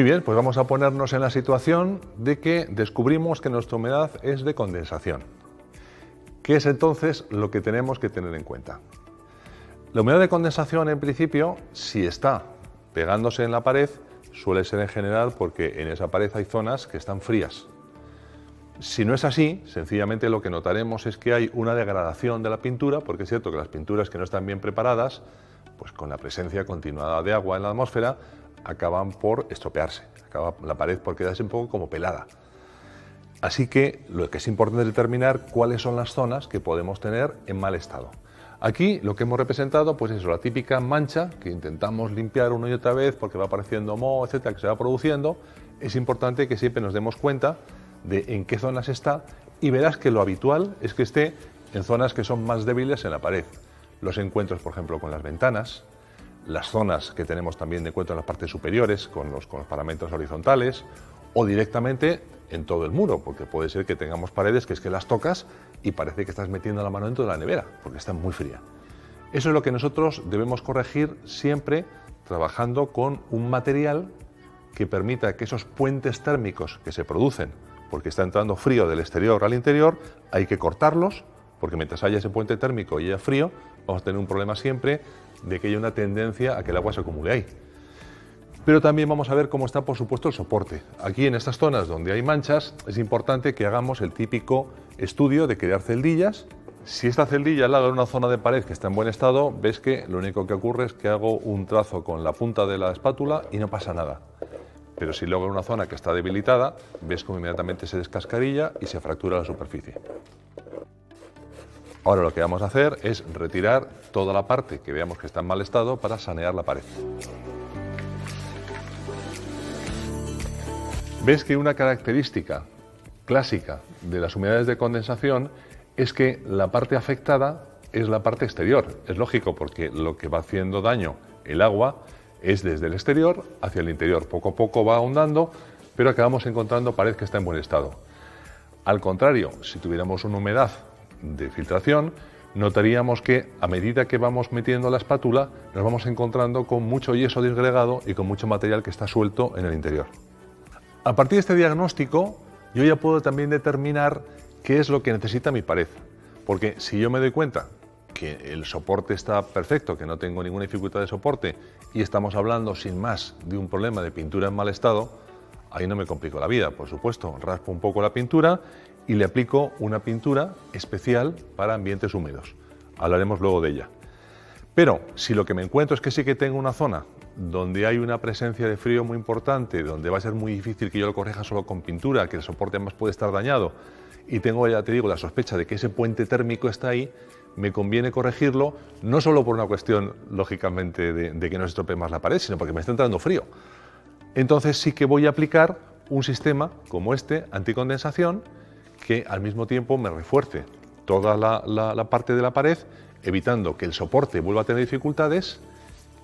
Muy bien, pues vamos a ponernos en la situación de que descubrimos que nuestra humedad es de condensación. ¿Qué es entonces lo que tenemos que tener en cuenta? La humedad de condensación, en principio, si está pegándose en la pared, suele ser en general porque en esa pared hay zonas que están frías. Si no es así, sencillamente lo que notaremos es que hay una degradación de la pintura, porque es cierto que las pinturas que no están bien preparadas, pues con la presencia continuada de agua en la atmósfera, acaban por estropearse, acaba la pared por quedarse un poco como pelada. Así que lo que es importante es determinar cuáles son las zonas que podemos tener en mal estado. Aquí lo que hemos representado pues es la típica mancha que intentamos limpiar una y otra vez porque va apareciendo moho, etcétera, que se va produciendo. Es importante que siempre nos demos cuenta de en qué zonas está y verás que lo habitual es que esté en zonas que son más débiles en la pared. Los encuentros, por ejemplo, con las ventanas, las zonas que tenemos también de encuentro en las partes superiores con los paramentos horizontales o directamente en todo el muro, porque puede ser que tengamos paredes que es que las tocas y parece que estás metiendo la mano dentro de la nevera, porque está muy fría. Eso es lo que nosotros debemos corregir siempre trabajando con un material que permita que esos puentes térmicos que se producen, porque está entrando frío del exterior al interior, hay que cortarlos, porque mientras haya ese puente térmico y haya frío, vamos a tener un problema siempre de que haya una tendencia a que el agua se acumule ahí. Pero también vamos a ver cómo está, por supuesto, el soporte. Aquí en estas zonas donde hay manchas es importante que hagamos el típico estudio de crear celdillas. Si esta celdilla al lado de una zona de pared que está en buen estado, ves que lo único que ocurre es que hago un trazo con la punta de la espátula y no pasa nada. Pero si luego en una zona que está debilitada, ves cómo inmediatamente se descascarilla y se fractura la superficie. Ahora lo que vamos a hacer es retirar toda la parte que veamos que está en mal estado para sanear la pared. Ves que una característica clásica de las humedades de condensación es que la parte afectada es la parte exterior. Es lógico porque lo que va haciendo daño el agua es desde el exterior hacia el interior. Poco a poco va ahondando, pero acabamos encontrando pared que está en buen estado. Al contrario, si tuviéramos una humedad de filtración, notaríamos que a medida que vamos metiendo la espátula nos vamos encontrando con mucho yeso disgregado y con mucho material que está suelto en el interior. A partir de este diagnóstico, yo ya puedo también determinar qué es lo que necesita mi pared. Porque si yo me doy cuenta que el soporte está perfecto, que no tengo ninguna dificultad de soporte y estamos hablando sin más de un problema de pintura en mal estado, ahí no me complico la vida, por supuesto. Raspo un poco la pintura y le aplico una pintura especial para ambientes húmedos. Hablaremos luego de ella. Pero si lo que me encuentro es que sí que tengo una zona donde hay una presencia de frío muy importante, donde va a ser muy difícil que yo lo corrija solo con pintura, que el soporte además puede estar dañado, y tengo, ya te digo, la sospecha de que ese puente térmico está ahí, me conviene corregirlo, no solo por una cuestión, lógicamente, de que no se estropee más la pared, sino porque me está entrando frío. Entonces sí que voy a aplicar un sistema como este, anticondensación, que al mismo tiempo me refuerce toda la parte de la pared, evitando que el soporte vuelva a tener dificultades,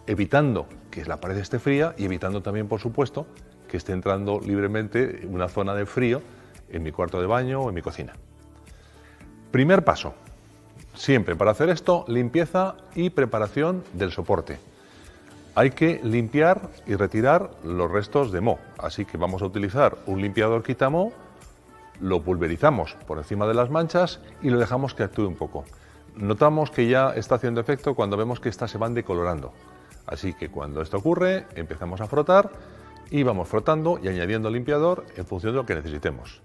evitando que la pared esté fría y evitando también, por supuesto, que esté entrando libremente una zona de frío en mi cuarto de baño o en mi cocina. Primer paso. Siempre para hacer esto, limpieza y preparación del soporte. Hay que limpiar y retirar los restos de moho, así que vamos a utilizar un limpiador quitamoho, lo pulverizamos por encima de las manchas y lo dejamos que actúe un poco. Notamos que ya está haciendo efecto cuando vemos que estas se van decolorando. Así que cuando esto ocurre, empezamos a frotar y vamos frotando y añadiendo limpiador en función de lo que necesitemos.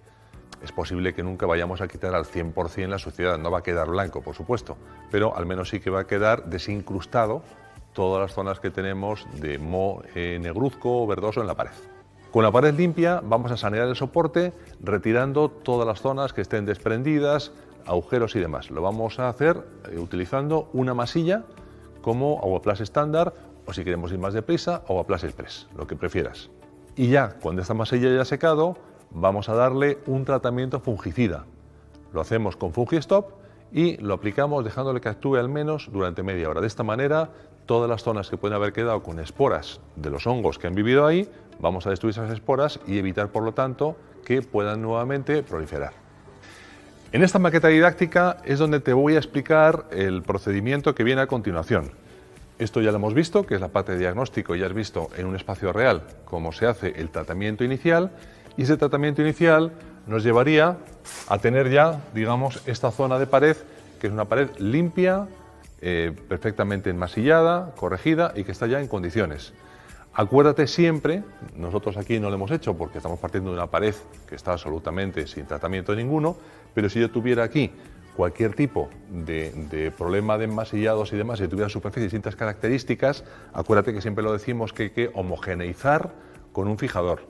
Es posible que nunca vayamos a quitar al 100% la suciedad, no va a quedar blanco, por supuesto, pero al menos sí que va a quedar desincrustado todas las zonas que tenemos de moho negruzco o verdoso en la pared. Con la pared limpia vamos a sanear el soporte retirando todas las zonas que estén desprendidas, agujeros y demás. Lo vamos a hacer utilizando una masilla como Aguaplast estándar o si queremos ir más deprisa, Aguaplast Express, lo que prefieras. Y ya cuando esta masilla ya ha secado, vamos a darle un tratamiento fungicida. Lo hacemos con Fungistop y lo aplicamos dejándole que actúe al menos durante media hora. De esta manera, todas las zonas que pueden haber quedado con esporas de los hongos que han vivido ahí, vamos a destruir esas esporas y evitar, por lo tanto, que puedan nuevamente proliferar. En esta maqueta didáctica es donde te voy a explicar el procedimiento que viene a continuación. Esto ya lo hemos visto, que es la parte de diagnóstico, ya has visto en un espacio real cómo se hace el tratamiento inicial, y ese tratamiento inicial nos llevaría a tener ya, digamos, esta zona de pared, que es una pared limpia, perfectamente enmasillada, corregida y que está ya en condiciones. Acuérdate siempre, nosotros aquí no lo hemos hecho porque estamos partiendo de una pared que está absolutamente sin tratamiento ninguno, pero si yo tuviera aquí cualquier tipo de problema de enmasillados y demás, si tuviera superficie de distintas características, acuérdate que siempre lo decimos que hay que homogeneizar con un fijador.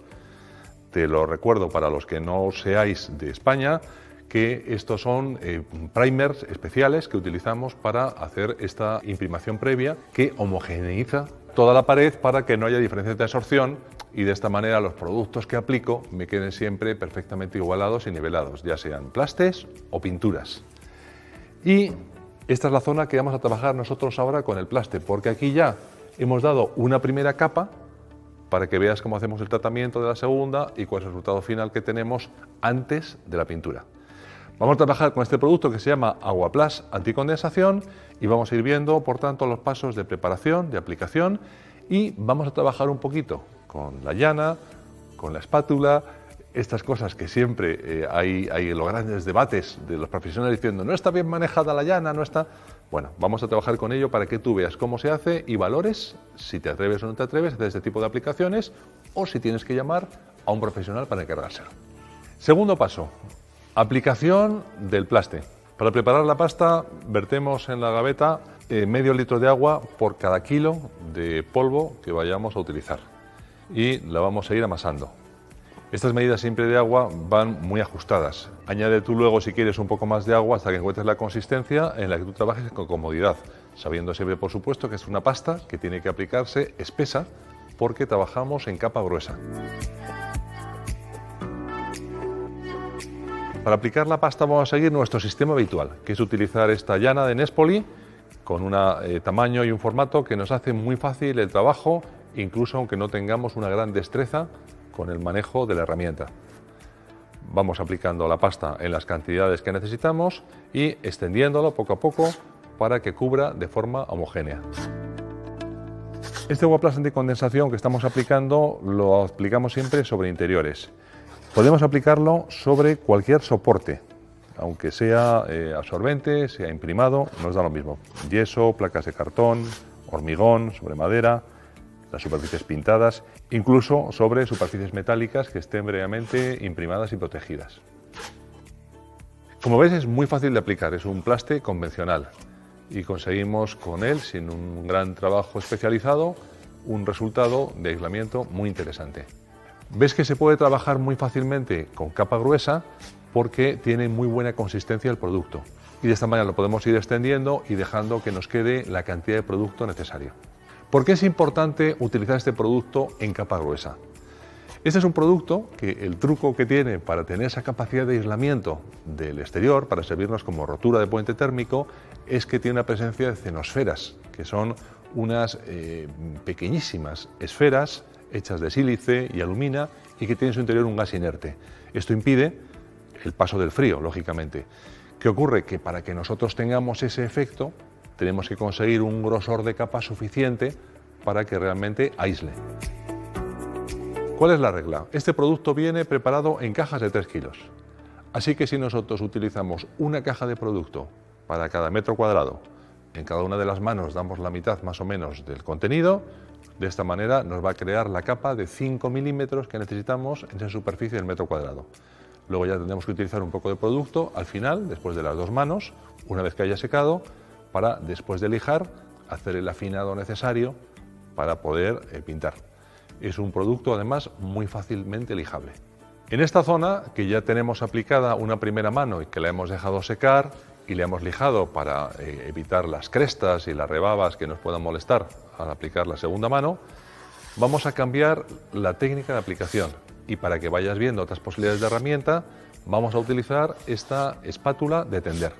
Te lo recuerdo para los que no seáis de España, que estos son primers especiales que utilizamos para hacer esta imprimación previa que homogeneiza toda la pared para que no haya diferencias de absorción y de esta manera los productos que aplico me queden siempre perfectamente igualados y nivelados, ya sean plastes o pinturas. Y esta es la zona que vamos a trabajar nosotros ahora con el plaste, porque aquí ya hemos dado una primera capa para que veas cómo hacemos el tratamiento de la segunda y cuál es el resultado final que tenemos antes de la pintura. Vamos a trabajar con este producto que se llama Aguaplast Anticondensación y vamos a ir viendo, por tanto, los pasos de preparación, de aplicación, y vamos a trabajar un poquito con la llana, con la espátula, estas cosas que siempre hay los grandes debates de los profesionales diciendo no está bien manejada la llana, no está... Bueno, vamos a trabajar con ello para que tú veas cómo se hace y valores si te atreves o no te atreves a hacer este tipo de aplicaciones o si tienes que llamar a un profesional para encargárselo. Segundo paso. Aplicación del plaste. Para preparar la pasta vertemos en la gaveta medio litro de agua por cada kilo de polvo que vayamos a utilizar y la vamos a ir amasando. Estas medidas siempre de agua van muy ajustadas. Añade tú luego si quieres un poco más de agua hasta que encuentres la consistencia en la que tú trabajes con comodidad, sabiendo siempre por supuesto que es una pasta que tiene que aplicarse espesa porque trabajamos en capa gruesa. Para aplicar la pasta vamos a seguir nuestro sistema habitual, que es utilizar esta llana de Nespoli con un tamaño y un formato que nos hace muy fácil el trabajo, incluso aunque no tengamos una gran destreza con el manejo de la herramienta. Vamos aplicando la pasta en las cantidades que necesitamos y extendiéndolo poco a poco para que cubra de forma homogénea. Este Aguaplast Anticondensación que estamos aplicando lo aplicamos siempre sobre interiores. Podemos aplicarlo sobre cualquier soporte, aunque sea absorbente, sea imprimado, nos da lo mismo. Yeso, placas de cartón, hormigón, sobre madera, las superficies pintadas, incluso sobre superficies metálicas que estén previamente imprimadas y protegidas. Como ves es muy fácil de aplicar, es un plaste convencional y conseguimos con él, sin un gran trabajo especializado, un resultado de aislamiento muy interesante. Ves que se puede trabajar muy fácilmente con capa gruesa porque tiene muy buena consistencia el producto y de esta manera lo podemos ir extendiendo y dejando que nos quede la cantidad de producto necesario. ¿Por qué es importante utilizar este producto en capa gruesa? Este es un producto que el truco que tiene para tener esa capacidad de aislamiento del exterior, para servirnos como rotura de puente térmico, es que tiene una presencia de cenosferas, que son unas pequeñísimas esferas hechas de sílice y alumina y que tienen en su interior un gas inerte. Esto impide el paso del frío, lógicamente. ¿Qué ocurre? Que para que nosotros tengamos ese efecto tenemos que conseguir un grosor de capa suficiente para que realmente aísle. ¿Cuál es la regla? Este producto viene preparado en cajas de 3 kilos. Así que si nosotros utilizamos una caja de producto para cada metro cuadrado, en cada una de las manos damos la mitad más o menos del contenido, de esta manera nos va a crear la capa de 5 milímetros que necesitamos en esa superficie del metro cuadrado. Luego ya tendremos que utilizar un poco de producto al final, después de las 2 manos, una vez que haya secado, para después de lijar, hacer el afinado necesario para poder pintar. Es un producto además muy fácilmente lijable. En esta zona, que ya tenemos aplicada una primera mano y que la hemos dejado secar y le hemos lijado para evitar las crestas y las rebabas que nos puedan molestar al aplicar la segunda mano, vamos a cambiar la técnica de aplicación y para que vayas viendo otras posibilidades de herramienta vamos a utilizar esta espátula de tender.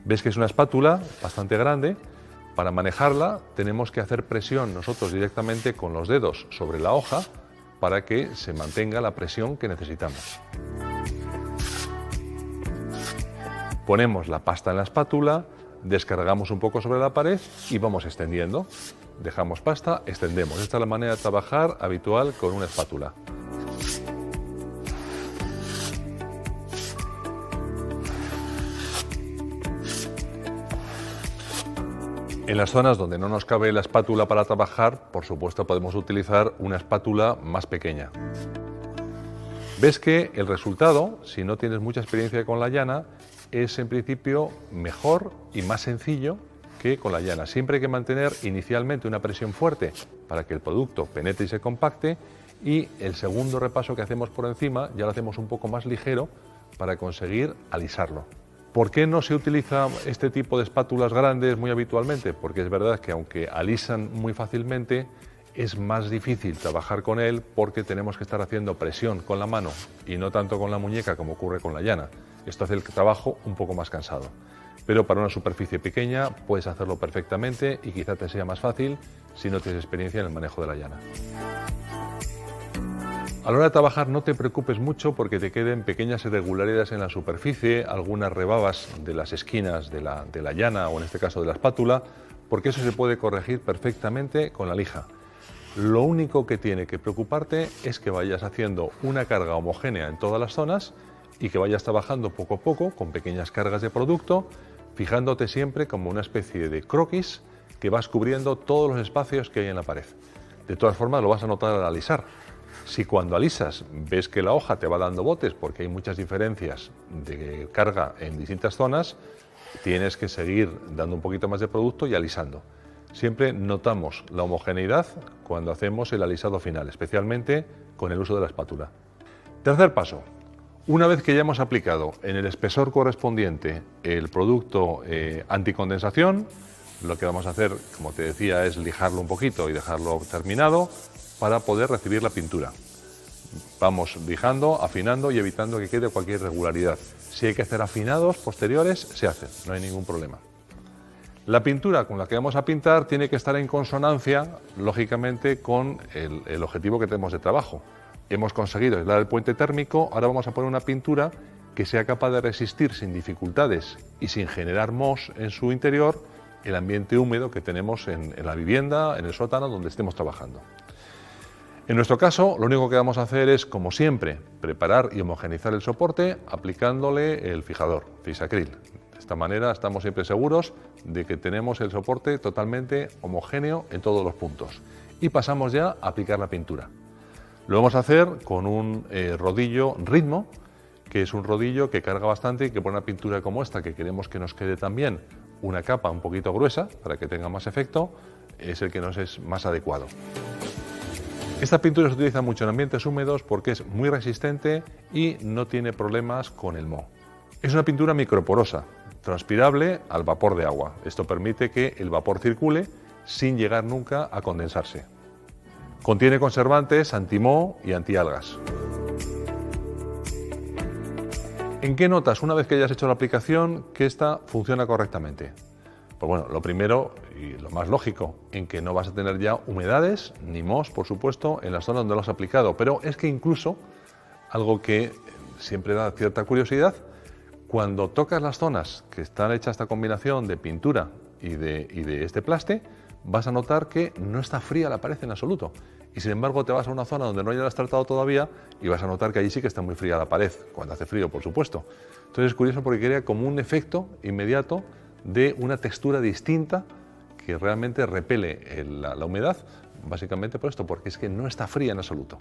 Ves que es una espátula bastante grande. Para manejarla tenemos que hacer presión nosotros directamente con los dedos sobre la hoja para que se mantenga la presión que necesitamos. Ponemos la pasta en la espátula, descargamos un poco sobre la pared y vamos extendiendo. Dejamos pasta, extendemos. Esta es la manera de trabajar habitual con una espátula. En las zonas donde no nos cabe la espátula para trabajar, por supuesto podemos utilizar una espátula más pequeña. Ves que el resultado, si no tienes mucha experiencia con la llana, es en principio mejor y más sencillo que con la llana. Siempre hay que mantener inicialmente una presión fuerte para que el producto penetre y se compacte, y el segundo repaso que hacemos por encima ya lo hacemos un poco más ligero para conseguir alisarlo. ¿Por qué no se utiliza este tipo de espátulas grandes muy habitualmente? Porque es verdad que aunque alisan muy fácilmente, es más difícil trabajar con él porque tenemos que estar haciendo presión con la mano y no tanto con la muñeca como ocurre con la llana. Esto hace el trabajo un poco más cansado. Pero para una superficie pequeña puedes hacerlo perfectamente y quizá te sea más fácil si no tienes experiencia en el manejo de la llana. A la hora de trabajar no te preocupes mucho porque te queden pequeñas irregularidades en la superficie, algunas rebabas de las esquinas de la llana o en este caso de la espátula, porque eso se puede corregir perfectamente con la lija. Lo único que tiene que preocuparte es que vayas haciendo una carga homogénea en todas las zonas y que vayas trabajando poco a poco con pequeñas cargas de producto, fijándote siempre como una especie de croquis que vas cubriendo todos los espacios que hay en la pared. De todas formas lo vas a notar al alisar. Si cuando alisas ves que la hoja te va dando botes porque hay muchas diferencias de carga en distintas zonas, tienes que seguir dando un poquito más de producto y alisando. Siempre notamos la homogeneidad cuando hacemos el alisado final, especialmente con el uso de la espátula. Tercer paso. Una vez que ya hemos aplicado en el espesor correspondiente el producto anticondensación, lo que vamos a hacer, como te decía, es lijarlo un poquito y dejarlo terminado para poder recibir la pintura. Vamos lijando, afinando y evitando que quede cualquier irregularidad. Si hay que hacer afinados posteriores, se hacen, no hay ningún problema. La pintura con la que vamos a pintar tiene que estar en consonancia, lógicamente, con el objetivo que tenemos de trabajo. Hemos conseguido aislar el puente térmico, ahora vamos a poner una pintura que sea capaz de resistir sin dificultades y sin generar moho en su interior el ambiente húmedo que tenemos en la vivienda, en el sótano donde estemos trabajando. En nuestro caso, lo único que vamos a hacer es, como siempre, preparar y homogeneizar el soporte aplicándole el fijador, Fisacril. De esta manera estamos siempre seguros de que tenemos el soporte totalmente homogéneo en todos los puntos. Y pasamos ya a aplicar la pintura. Lo vamos a hacer con un rodillo Ritmo, que es un rodillo que carga bastante y que por una pintura como esta, que queremos que nos quede también una capa un poquito gruesa para que tenga más efecto, es el que nos es más adecuado. Esta pintura se utiliza mucho en ambientes húmedos porque es muy resistente y no tiene problemas con el moho. Es una pintura microporosa, transpirable al vapor de agua. Esto permite que el vapor circule sin llegar nunca a condensarse. Contiene conservantes antimoho y antialgas. ¿En qué notas, una vez que hayas hecho la aplicación, que esta funciona correctamente? Pues bueno, lo primero y lo más lógico, en que no vas a tener ya humedades ni mohos, por supuesto, en las zonas donde lo has aplicado. Pero es que incluso, algo que siempre da cierta curiosidad, cuando tocas las zonas que están hechas esta combinación de pintura y de este plaste, vas a notar que no está fría la pared en absoluto. Y sin embargo te vas a una zona donde no hayas tratado todavía y vas a notar que allí sí que está muy fría la pared, cuando hace frío, por supuesto. Entonces es curioso porque crea como un efecto inmediato de una textura distinta que realmente repele la humedad, básicamente por esto, porque es que no está fría en absoluto.